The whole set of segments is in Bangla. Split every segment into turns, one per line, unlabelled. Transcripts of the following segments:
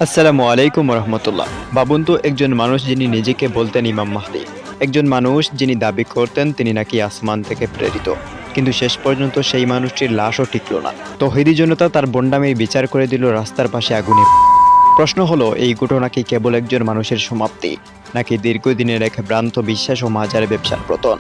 আসসালামু আলাইকুম রহমতুল্লাহ। ভাবুন তো, একজন মানুষ যিনি নিজেকে বলতেন ইমাম মাহদি, একজন মানুষ যিনি দাবি করতেন তিনি নাকি আসমান থেকে প্রেরিত, কিন্তু শেষ পর্যন্ত সেই মানুষটির লাশও টিকল না। তৌহিদি জনতা তার বন্ডামির বিচার করে দিল রাস্তার পাশে আগুনে। প্রশ্ন হলো, এই ঘটনা কি কেবল একজন মানুষের সমাপ্তি, নাকি দীর্ঘদিনের এক ভ্রান্ত বিশ্বাস ও মাজার ব্যবসার পতন?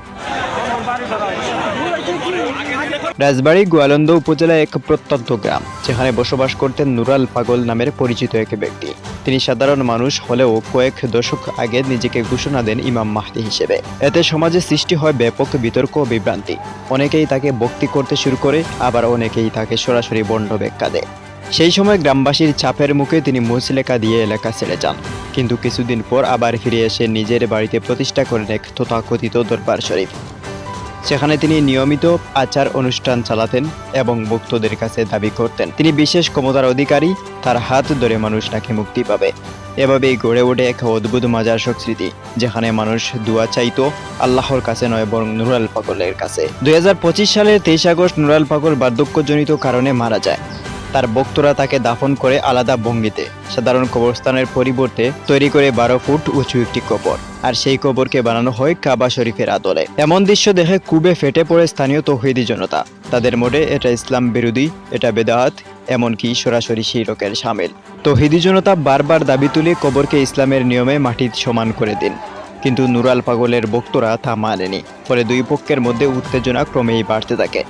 রাজবাড়ী গোয়ালন্দ উপজেলায় এক প্রত্যন্ত গ্রাম, যেখানে বসবাস করতেন নুরাল পাগল নামের পরিচিত এক ব্যক্তি। তিনি সাধারণ মানুষ হলেও কয়েক দশক আগে নিজেকে ঘোষণা দেন ইমাম মাহদি হিসেবে। এতে সমাজে সৃষ্টি হয় ব্যাপক বিতর্ক ও বিভ্রান্তি। অনেকেই তাকে ভক্তি করতে শুরু করে, আবার অনেকেই তাকে সরাসরি বন্ড ব্যাখ্যা দেয়। সেই সময় গ্রামবাসীর চাপের মুখে তিনি মুচলেকা দিয়ে এলাকা ছেড়ে যান, কিন্তু কিছুদিন পর আবার ফিরে এসে নিজের বাড়িতে প্রতিষ্ঠা করেন এক তথাকথিত দরবার শরীফ। সেখানে তিনি নিয়মিত আচার অনুষ্ঠান চালাতেন এবং ভক্তদের কাছে দাবি করতেন তিনি বিশেষ ক্ষমতার অধিকারী, তার হাত ধরে মানুষ নাকি মুক্তি পাবে। এভাবেই গড়ে ওঠে এক অদ্ভুত মাজার সংস্কৃতি, যেখানে মানুষ দোয়া চাইতো আল্লাহর কাছে নয়, বরং নুরাল পাগলের কাছে। 2025 সালের 23 আগস্ট নুরাল পাগল বার্ধক্যজনিত কারণে মারা যায়। তার ভক্তরা তাকে দাফন করে আলাদা ভঙ্গিতে সাধারণ কবরস্থানের পরিবর্তে তৈরি করে 12 ফুট উঁচু একটি কবর, আর সেই কবরকে বানানো হয় কাবা শরীফের আদলে। এমন দৃশ্য দেখে খুবই ফেটে পড়ে স্থানীয় তৌহিদি জনতা। তাদের মধ্যে এটা ইসলাম বিরোধী, এটা বেদাত, এমনকি সরাসরি শিরকের শামিল। তৌহিদি জনতা বারবার দাবি তুলে কবরকে ইসলামের নিয়মে মাটি সমান করে দিন, কিন্তু নুরাল পাগলের ভক্তরা তা মানেনি। ফলে দুই পক্ষের মধ্যে উত্তেজনা ক্রমেই বাড়তে থাকে।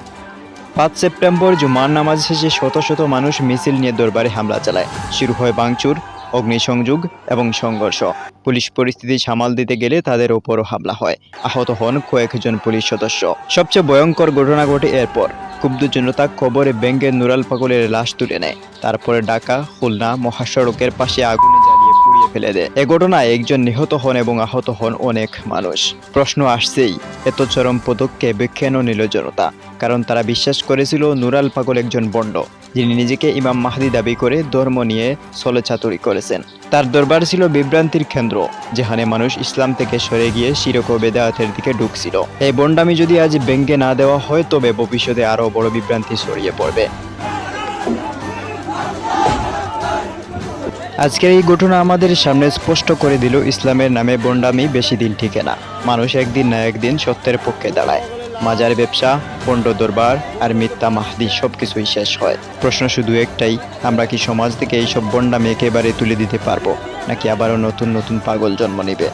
5 সেপ্টেম্বর জুমার নামাজ শেষে শত শত মানুষ মিছিল নিয়ে দরবারে হামলা চালায়। শুরু হয় ভাঙচুর, অগ্নিসংযোগ এবং সংঘর্ষ। পুলিশ পরিস্থিতি সামাল দিতে গেলে তাদের ওপরও হামলা হয়। আহত হন কয়েকজন পুলিশ সদস্য। সবচেয়ে ভয়ঙ্কর ঘটনা ঘটে এরপর। ক্ষুব্ধ জনতা কবরে ভেঙে নুরাল পাগলের লাশ তুলে নেয়। তারপরে ঢাকা খুলনা মহাসড়কের পাশে আগুনে জ্বালিয়ে পুড়িয়ে ফেলে দেয়। এ ঘটনায় একজন নিহত হন এবং আহত হন অনেক মানুষ। প্রশ্ন আসছেই, এত চরম পদক্ষেপ কেন নিল জনতা? কারণ তারা বিশ্বাস করেছিল নুরাল পাগল একজন বন্ড, যিনি নিজেকে ইমাম মাহদি দাবি করে ধর্ম নিয়ে ছলচাতুরি করেছেন। তার দরবার ছিল বিভ্রান্তির কেন্দ্র, যেখানে মানুষ ইসলাম থেকে সরে গিয়ে শিরক ও বেদাতের দিকে ঢুকছিল। এই বন্ডামি যদি আজ ভেঙে না দেওয়া হয়, তবে ভবিষ্যতে আরও বড় বিভ্রান্তি ছড়িয়ে পড়বে। আজকের এই ঘটনা আমাদের সামনে স্পষ্ট করে দিল, ইসলামের নামে বন্ডামি বেশি দিন টিকে না। মানুষ একদিন না একদিন সত্যের পক্ষে দাঁড়ায়। মাজার ব্যবসা, পণ্ড দরবার আর মিথ্যা মাহদি সবকিছুই শেষ হয়। প্রশ্ন শুধু একটাই, আমরা কি সমাজ থেকে এইসব বন্ডামি একেবারে তুলে দিতে পারবো, নাকি আবারও নতুন নতুন পাগল জন্ম নেবে?